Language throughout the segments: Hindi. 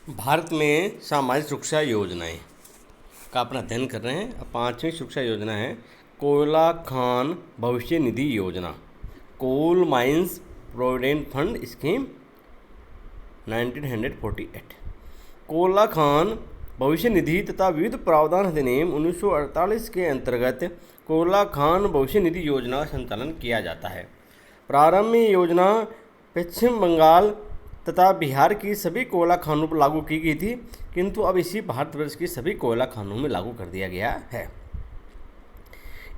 भारत में सामाजिक सुरक्षा योजनाएं का अपना अध्ययन कर रहे हैं। अब 5वीं सुरक्षा योजना है कोयला खान भविष्य निधि योजना, coal mines provident fund scheme 1948। कोयला खान भविष्य निधि तथा विविध प्रावधान अधिनियम 1948 के अंतर्गत कोयला खान भविष्य निधि योजना का संचालन किया जाता है। प्रारंभ में योजना पश्चिम बंगाल तथा बिहार की सभी कोयला खानों पर लागू की गई थी, किंतु अब इसी भारतवर्ष की सभी कोयला खानों में लागू कर दिया गया है।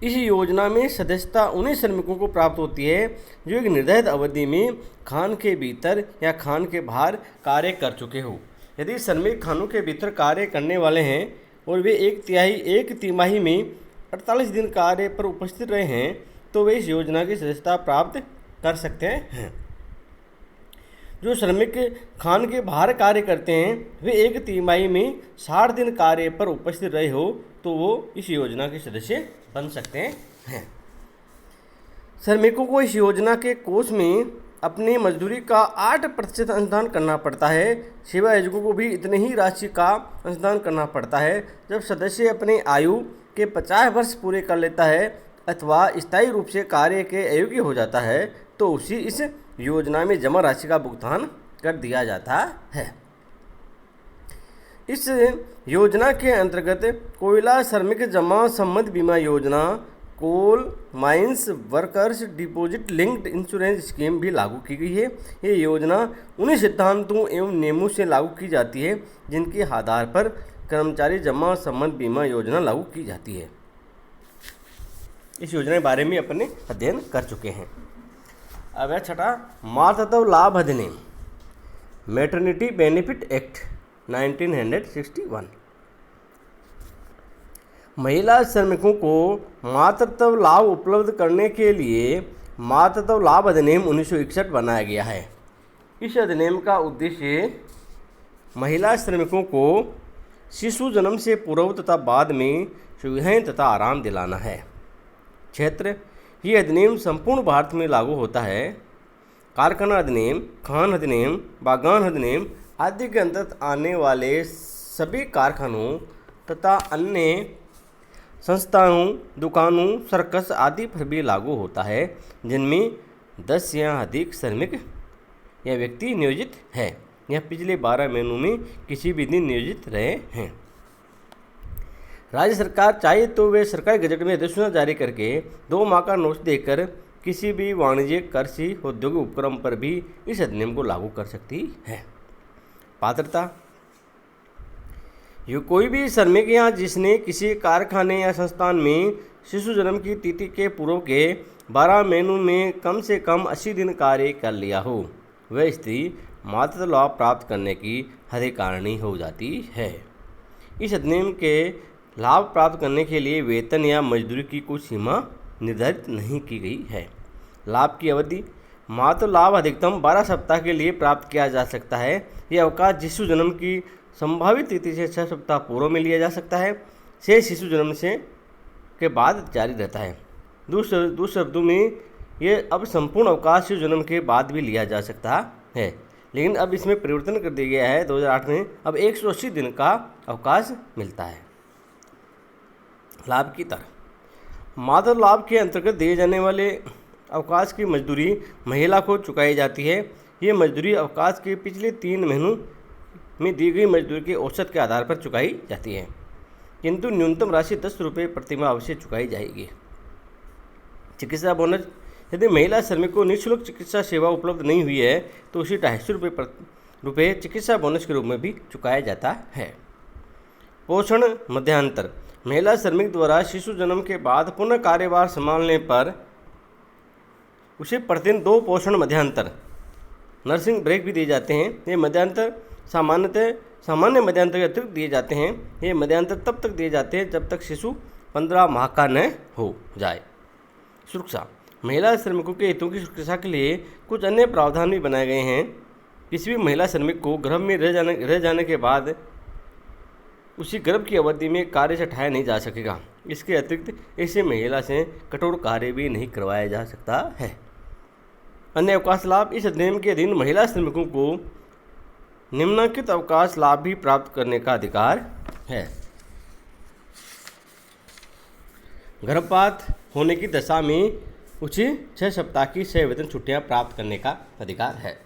इस योजना में सदस्यता उन्हीं श्रमिकों को प्राप्त होती है जो एक निर्धारित अवधि में खान के भीतर या खान के बाहर कार्य कर चुके हो। यदि श्रमिक खानों के भीतर कार्य करने वाले हैं और वे एक तिमाही में 48 दिन कार्य पर उपस्थित रहे हैं तो वे इस योजना की सदस्यता प्राप्त कर सकते हैं। जो श्रमिक खान के बाहर कार्य करते हैं वे एक तिमाही में 60 दिन कार्य पर उपस्थित रहे हो तो वो इस योजना के सदस्य बन सकते हैं। श्रमिकों को इस योजना के कोष में अपनी मजदूरी का 8% अंशदान करना पड़ता है। सेवा आयोजकों को भी इतनी ही राशि का अंशदान करना पड़ता है। जब सदस्य अपनी आयु के 50 वर्ष पूरे कर लेता है अथवा स्थायी रूप से कार्य के अयोग्य हो जाता है तो उसी इस योजना में जमा राशि का भुगतान कर दिया जाता है। इस योजना के अंतर्गत कोयला श्रमिक जमा संबंध बीमा योजना, coal mines workers deposit linked insurance scheme भी लागू की गई है। ये योजना उन्हीं सिद्धांतों एवं नियमों से लागू की जाती है जिनके आधार पर कर्मचारी जमा संबंध बीमा योजना लागू की जाती है। इस योजना के बारे में अपने अध्ययन कर चुके हैं। अब है छठा मातृत्व लाभ अधिनियम, मैटरनिटी बेनिफिट एक्ट 1961। महिला श्रमिकों को मातृत्व लाभ उपलब्ध करने के लिए मातृत्व लाभ अधिनियम 1961 बनाया गया है। इस अधिनियम का उद्देश्य महिला श्रमिकों को शिशु जन्म से पूर्व तथा बाद में सुविधाएं तथा आराम दिलाना है। क्षेत्र ये अधिनियम संपूर्ण भारत में लागू होता है। कारखाना अधिनियम, खान अधिनियम, बागान अधिनियम आदि के अंतर्गत आने वाले सभी कारखानों तथा अन्य संस्थाओं, दुकानों, सर्कस आदि पर भी लागू होता है जिनमें 10 या अधिक श्रमिक या व्यक्ति नियोजित है या पिछले 12 महीनों में किसी भी दिन नियोजित रहे हैं। राज्य सरकार चाहे तो वे सरकारी गजट में अधिसूचना जारी करके 2 माह का नोटिस देकर किसी भी वाणिज्यिक, कृषि, औद्योगिक उपक्रम पर भी इस अधिनियम को लागू कर सकती है। पात्रता, ये कोई भी श्रमिक या जिसने किसी कारखाने या संस्थान में शिशु जन्म की तिथि के पूर्व के 12 महीनों में कम से कम 80 दिन कार्य कर लिया हो वह स्त्री मातृत्व लाभ प्राप्त करने की अधिकारिणी हो जाती है। इस अधिनियम के लाभ प्राप्त करने के लिए वेतन या मजदूरी की कोई सीमा निर्धारित नहीं की गई है। लाभ की अवधि, मातृ लाभ अधिकतम 12 सप्ताह के लिए प्राप्त किया जा सकता है। यह अवकाश शिशु जन्म की संभावित तिथि से 6 सप्ताह पूर्व में लिया जा सकता है, से शिशु जन्म से के बाद जारी रहता है। दूसरे शब्दों में ये अब संपूर्ण अवकाश शिशु जन्म के बाद भी लिया जा सकता है, लेकिन अब इसमें परिवर्तन कर दिया गया है। 2008 में अब 180 दिन का अवकाश मिलता है। लाभ की तरह, मातृत्व लाभ के अंतर्गत दिए जाने वाले अवकाश की मजदूरी महिला को चुकाई जाती है। ये मजदूरी अवकाश के पिछले 3 महीनों में दी गई मजदूरी के औसत के आधार पर चुकाई जाती है, किंतु न्यूनतम राशि 10 रुपये प्रतिमाह अवश्य चुकाई जाएगी। चिकित्सा बोनस, यदि महिला श्रमिक को निःशुल्क चिकित्सा सेवा उपलब्ध नहीं हुई है तो उसे 250 रुपये चिकित्सा बोनस के रूप में भी चुकाया जाता है। पोषण मध्यांतर, महिला श्रमिक द्वारा शिशु जन्म के बाद पुनः कार्यभार संभालने पर उसे प्रतिदिन 2 पोषण मध्यांतर, नर्सिंग ब्रेक भी दिए जाते हैं। ये मध्यांतर सामान्य मध्यांतर के अतिरिक्त दिए जाते हैं। ये मध्यांतर तब तक दिए जाते हैं जब तक शिशु 15 माह का न हो जाए। सुरक्षा, महिला श्रमिकों के हितों की सुरक्षा के लिए कुछ अन्य प्रावधान भी बनाए गए हैं। किसी भी महिला श्रमिक को गर्भ में रह जाने के बाद उसी गर्भ की अवधि में कार्य से हटाया नहीं जा सकेगा। इसके अतिरिक्त ऐसे महिला से कठोर कार्य भी नहीं करवाया जा सकता है। अन्य अवकाश लाभ, इस अधिनियम के अधीन महिला श्रमिकों को निम्नलिखित अवकाश लाभ भी प्राप्त करने का अधिकार है। गर्भपात होने की दशा में उसे 6 सप्ताह की सह-वेतन छुट्टियां प्राप्त करने का अधिकार है।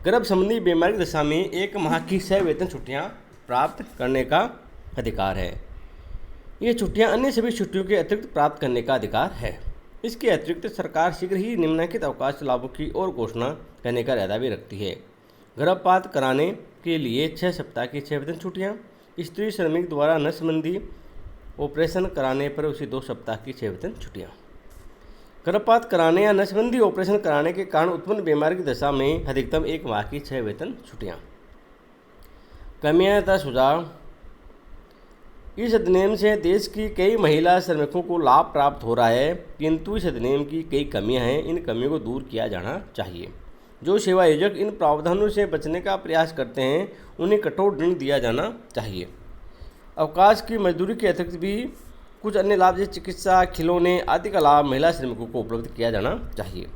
गर्भ संबंधी बीमारी की दशा में 1 माह की सह-वेतन छुट्टियां प्राप्त करने का अधिकार है। ये छुट्टियां अन्य सभी छुट्टियों के अतिरिक्त प्राप्त करने का अधिकार है। इसके अतिरिक्त सरकार शीघ्र ही निम्नलिखित अवकाश लाभों की और घोषणा करने का इरादा भी रखती है। गर्भपात कराने के लिए 6 सप्ताह की सह-वेतन छुट्टियां, स्त्री श्रमिक द्वारा नस संबंधी ऑपरेशन कराने पर उसे 2 सप्ताह की सह-वेतन छुट्टियां। गर्भपात कराने या नसबंदी ऑपरेशन कराने के कारण उत्पन्न बीमारी की दशा में अधिकतम 1 माह की सह-वेतन छुट्टियां। कमियां तथा सुझाव। इस अधिनियम से देश की कई महिला श्रमिकों को लाभ प्राप्त हो रहा है, किंतु इस अधिनियम की कई कमियां हैं। इन कमियों को दूर किया जाना चाहिए। जो सेवा आयोजक इन प्रावधानों से बचने का प्रयास करते हैं उन्हें कठोर दंड दिया जाना चाहिए। अवकाश की मजदूरी के अतिरिक्त भी कुछ अन्य लाभ जैसे चिकित्सा, खिलौने आदि का लाभ महिला श्रमिकों को उपलब्ध किया जाना चाहिए।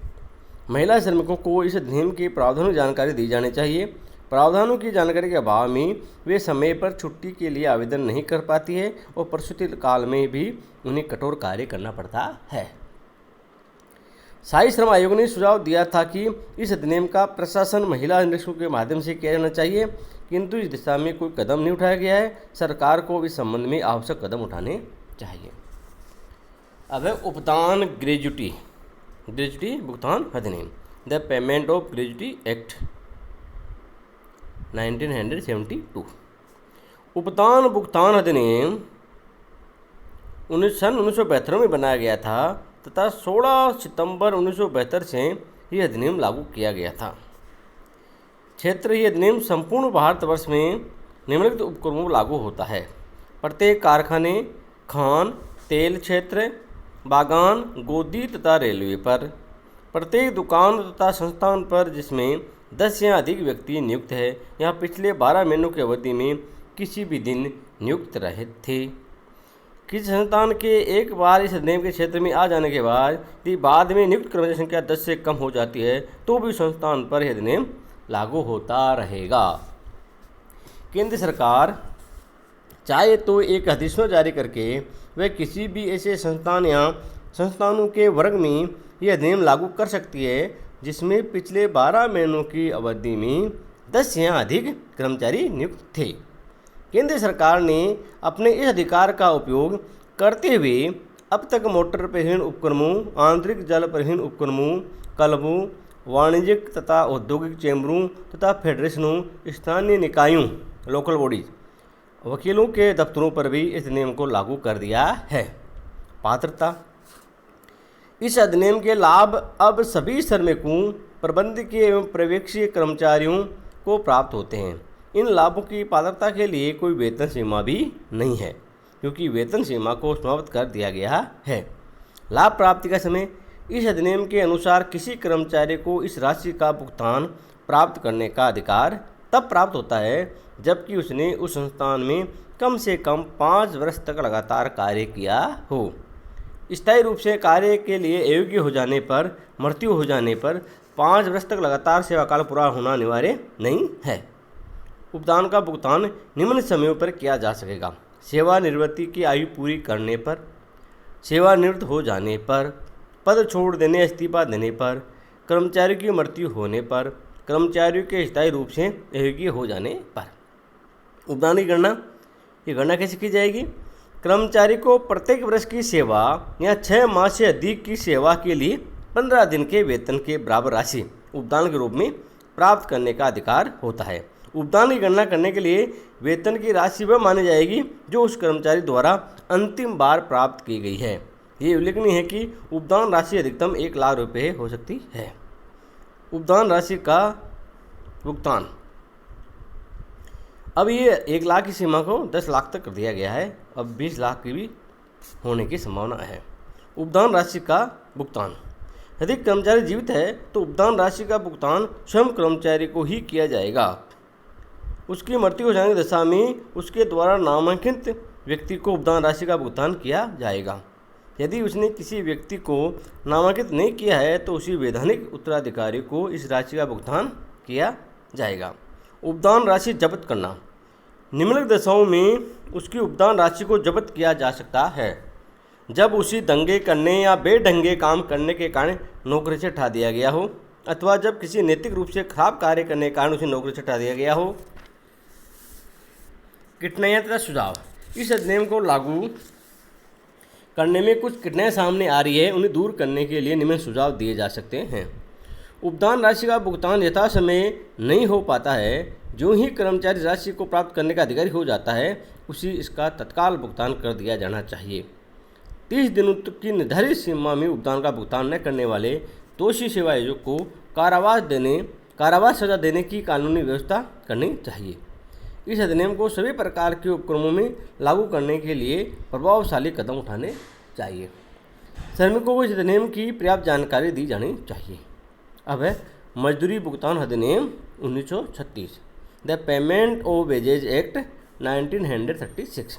महिला श्रमिकों को इस अधिनियम के प्रावधानों की जानकारी दी जानी चाहिए। प्रावधानों की जानकारी के अभाव में वे समय पर छुट्टी के लिए आवेदन नहीं कर पाती है और प्रसूति काल में भी उन्हें कठोर कार्य करना पड़ता है। स्थायी श्रम आयोग ने सुझाव दिया था कि इस अधिनियम का प्रशासन महिला निरीक्षकों के माध्यम से किया जाना चाहिए, किंतु इस दिशा में कोई कदम नहीं उठाया गया है। सरकार को इस संबंध में आवश्यक कदम उठाने चाहिए। अब है उपदान ग्रेजुटी भुगतान अधिनियम, the payment of gratuity act 1972। उपदान भुगतान अधिनियम सन 1972 में बनाया गया था तथा 16 सितंबर 1972 से यह अधिनियम लागू किया गया था। क्षेत्र यह अधिनियम संपूर्ण भारतवर्ष में निम्नलिखित उपक्रमों पर लागू होता है। प्रत्येक कारखाने, खान, तेल क्षेत्र, बागान, गोदी तथा रेलवे पर, प्रत्येक दुकान तथा संस्थान पर जिसमें 10 या अधिक व्यक्ति नियुक्त है या पिछले 12 महीनों की अवधि में किसी भी दिन नियुक्त रहे थे। किसी संस्थान के एक बार इस अधिनियम के क्षेत्र में आ जाने के बाद में नियुक्त कर्मचारी संख्या 10 से कम हो जाती है तो भी संस्थान पर यह अधिनियम लागू होता रहेगा। केंद्र सरकार चाहे तो एक अधिसूचना जारी करके वह किसी भी ऐसे संस्थान या संस्थानों के वर्ग में यह अधिनियम लागू कर सकती है जिसमें पिछले 12 महीनों की अवधि में 10 या अधिक कर्मचारी नियुक्त थे। केंद्र सरकार ने अपने इस अधिकार का उपयोग करते हुए अब तक मोटर परिवहन उपक्रमों, आंतरिक जल परिवहन उपक्रमों, क्लबों, वाणिज्यिक तथा औद्योगिक चैम्बरों तथा फेडरेशनों, स्थानीय निकायों, लोकल बॉडीज, वकीलों के दफ्तरों पर भी इस नियम को लागू कर दिया है। पात्रता। इस अधिनियम के लाभ अब सभी श्रमिकों, प्रबंधकीय एवं पर्यवेक्षीय कर्मचारियों को प्राप्त होते हैं। इन लाभों की पात्रता के लिए कोई वेतन सीमा भी नहीं है, क्योंकि वेतन सीमा को समाप्त कर दिया गया है। लाभ प्राप्ति का समय। इस अधिनियम के अनुसार किसी कर्मचारी को इस राशि का भुगतान प्राप्त करने का अधिकार तब प्राप्त होता है जबकि उसने उस संस्थान में कम से कम 5 वर्ष तक लगातार कार्य किया हो। स्थायी रूप से कार्य के लिए अयोग्य हो जाने पर, मृत्यु हो जाने पर 5 वर्ष तक लगातार सेवाकाल पूरा होना अनिवार्य नहीं है। उपदान का भुगतान निम्न समयों पर किया जा सकेगा: सेवानिवृत्ति की आयु पूरी करने पर, सेवानिवृत्त हो जाने पर, पद छोड़ देने, इस्तीफा देने पर, कर्मचारी की मृत्यु होने पर, कर्मचारियों के स्थायी रूप से अयोग्य हो जाने पर। उपदान की गणना। ये गणना कैसे की जाएगी? कर्मचारी को प्रत्येक वर्ष की सेवा या 6 माह से अधिक की सेवा के लिए 15 दिन के वेतन के बराबर राशि उपदान के रूप में प्राप्त करने का अधिकार होता है। उपदान की गणना करने के लिए वेतन की राशि वह मानी जाएगी जो उस कर्मचारी द्वारा अंतिम बार प्राप्त की गई है। ये उल्लेखनीय है कि उपदान राशि अधिकतम 1 लाख रुपये हो सकती है। उपदान राशि का भुगतान। अब ये 1 लाख की सीमा को 10 लाख तक कर दिया गया है। अब 20 लाख की भी होने की संभावना है। उपदान राशि का भुगतान। यदि कर्मचारी जीवित है तो उपदान राशि का भुगतान स्वयं कर्मचारी को ही किया जाएगा। उसकी मृत्यु हो जाने की दशा में उसके द्वारा नामांकित व्यक्ति को उपदान राशि का भुगतान किया जाएगा। यदि उसने किसी व्यक्ति को नामांकित नहीं किया है तो उसी वैधानिक उत्तराधिकारी को इस राशि का भुगतान किया जाएगा। उपदान राशि जब्त करना। निम्नलिखित दशाओं में उसकी उपदान राशि को जब्त किया जा सकता है: जब उसी दंगे करने या बेढंगे काम करने के कारण नौकरी से हटा दिया गया हो, अथवा जब किसी नैतिक रूप से खराब कार्य करने के कारण उसे नौकरी से हटा दिया गया हो। कठिनाइयाँ तथा सुझाव। इस अधिनियम को लागू करने में कुछ कठिनाइयाँ सामने आ रही है, उन्हें दूर करने के लिए निम्न सुझाव दिए जा सकते हैं। उपदान राशि का भुगतान यथा समय नहीं हो पाता है। जो ही कर्मचारी राशि को प्राप्त करने का अधिकारी हो जाता है, उसी इसका तत्काल भुगतान कर दिया जाना चाहिए। 30 दिनों तक की निर्धारित सीमा में उपदान का भुगतान न करने वाले दोषी सेवा आयोजक को कारावास सजा देने की कानूनी व्यवस्था करनी चाहिए। इस अधिनियम को सभी प्रकार के उपक्रमों में लागू करने के लिए प्रभावशाली कदम उठाने चाहिए। श्रमिकों को इस अधिनियम की पर्याप्त जानकारी दी जानी चाहिए। अब है मजदूरी भुगतान अधिनियम 1936, the payment of wages act 1936।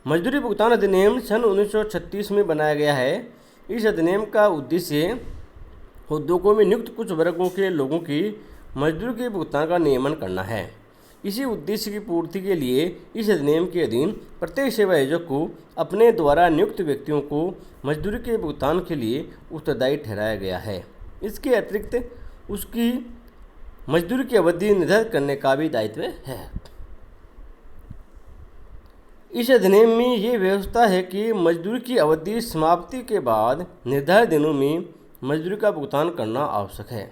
मजदूरी भुगतान अधिनियम सन 1936 में बनाया गया है। इस अधिनियम का उद्देश्य उद्योगों में नियुक्त कुछ वर्गों के लोगों की मजदूरी के भुगतान का नियमन करना है। इसी उद्देश्य की पूर्ति के लिए इस अधिनियम के अधीन प्रत्येक सेवा आयोजक को अपने द्वारा नियुक्त व्यक्तियों को मजदूरी के भुगतान के लिए उत्तरदायी ठहराया गया है। इसके अतिरिक्त उसकी मजदूरी की अवधि निर्धारित करने का भी दायित्व है। इस अधिनियम में ये व्यवस्था है कि मजदूरी की अवधि समाप्ति के बाद निर्धारित दिनों में मजदूरी का भुगतान करना आवश्यक है।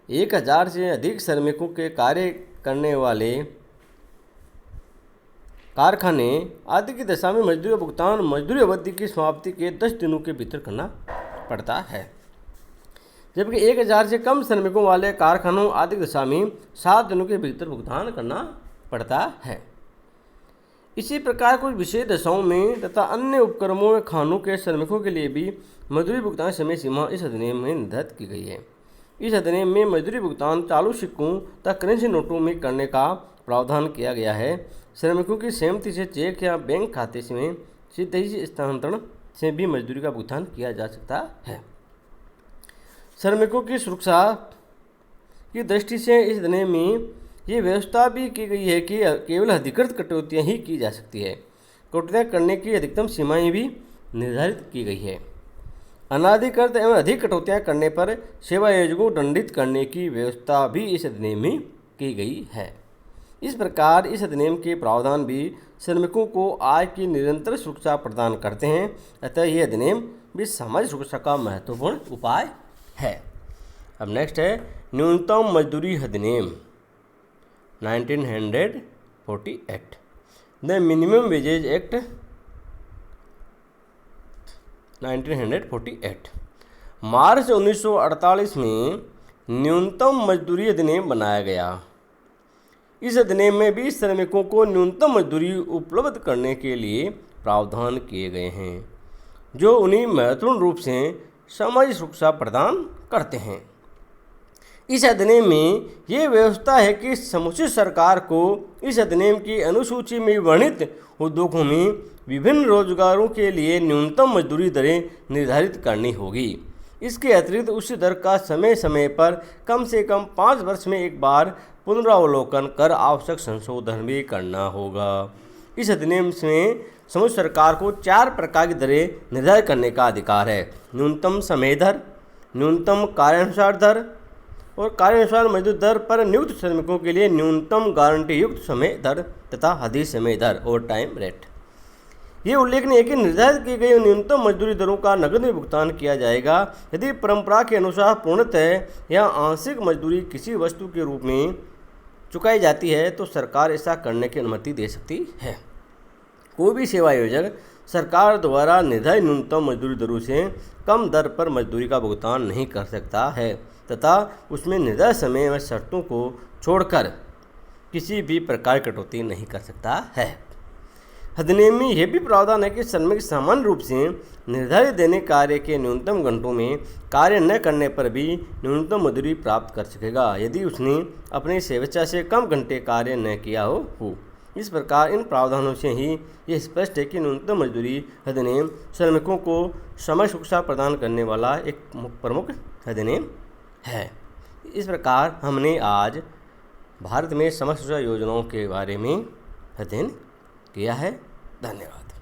1000 से अधिक श्रमिकों के कार्य करने वाले कारखाने आदि की दशा में मजदूरी का भुगतान मजदूरी अवधि की समाप्ति के 10 दिनों के भीतर करना पड़ता है, जबकि 1000 से कम श्रमिकों वाले कारखानों आदि की दशा में 7 दिनों के भीतर भुगतान करना पड़ता है। इसी प्रकार कुछ विशेष दशाओं में तथा अन्य उपक्रमों में खानों के श्रमिकों के लिए भी मजदूरी भुगतान समय सीमा इस अधिनियम में निर्धारित की गई है। इस अधिनियम में मजदूरी भुगतान चालू सिक्कों तथा करेंसी नोटों में करने का प्रावधान किया गया है। श्रमिकों की सहमति से चेक या बैंक खाते में सीधे ही स्थानांतरण से भी मजदूरी का भुगतान किया जा सकता है। श्रमिकों की सुरक्षा की दृष्टि से इस अधिनियम में ये व्यवस्था भी की गई है कि केवल अधिकृत कटौतियाँ ही की जा सकती है। कटौतियाँ करने की अधिकतम सीमाएँ भी निर्धारित की गई है। अनाधिकृत एवं अधिक कटौतियाँ करने पर सेवा आयोजकों को दंडित करने की व्यवस्था भी इस अधिनियम में की गई है। इस प्रकार इस अधिनियम के प्रावधान भी श्रमिकों को आय की निरंतर सुरक्षा प्रदान करते हैं। अतः यह अधिनियम भी सामाजिक सुरक्षा का महत्वपूर्ण उपाय है। अब नेक्स्ट है न्यूनतम मजदूरी अधिनियम 1948, द मिनिमम वेजेज एक्ट 1948। मार्च 1948 में न्यूनतम मजदूरी अधिनियम बनाया गया। इस अधिनियम में भी श्रमिकों को न्यूनतम मजदूरी उपलब्ध करने के लिए प्रावधान किए गए हैं, जो उन्हें महत्वपूर्ण रूप से सामाजिक सुरक्षा प्रदान करते हैं। इस अधिनियम में ये व्यवस्था है कि समुचित सरकार को इस अधिनियम की अनुसूची में वर्णित उद्योगों में विभिन्न रोजगारों के लिए न्यूनतम मजदूरी दरें निर्धारित करनी होगी। इसके अतिरिक्त उस दर का समय समय पर कम से कम 5 वर्ष में एक बार पुनरावलोकन कर आवश्यक संशोधन भी करना होगा। इस अधिनियम में समुचित सरकार को 4 प्रकार की दरें निर्धारित करने का अधिकार है: न्यूनतम समय दर, न्यूनतम कार्यानुसार दर और कार्यानुसार मजदूर दर पर नियुक्त श्रमिकों के लिए न्यूनतम गारंटी युक्त समय दर तथा अधिक समय दर ओवर टाइम रेट। ये उल्लेखनीय है कि निर्धारित की गई न्यूनतम मजदूरी दरों का नकद में भुगतान किया जाएगा। यदि परंपरा के अनुसार पूर्णतः या आंशिक मजदूरी किसी वस्तु के रूप में चुकाई जाती है तो सरकार ऐसा करने की अनुमति दे सकती है। कोई भी सेवा आयोजक सरकार द्वारा निर्धारित न्यूनतम मजदूरी दरों से कम दर पर मजदूरी का भुगतान नहीं कर सकता है तथा उसमें निर्धारित समय व शर्तों को छोड़कर किसी भी प्रकार की कटौती नहीं कर सकता है। अधिनियम में यह भी प्रावधान है कि श्रमिक सामान्य रूप से निर्धारित दैनिक कार्य के न्यूनतम घंटों में कार्य न करने पर भी न्यूनतम मजदूरी प्राप्त कर सकेगा यदि उसने अपनी स्वेच्छा से कम घंटे कार्य न किया हो। इस प्रकार इन प्रावधानों से ही यह स्पष्ट है कि न्यूनतम मजदूरी अधिनियम श्रमिकों को समय सुरक्षा प्रदान करने वाला एक प्रमुख अधिनियम है। इस प्रकार हमने आज भारत में समाज सुरक्षा योजनाओं के बारे में अध्ययन किया है। धन्यवाद।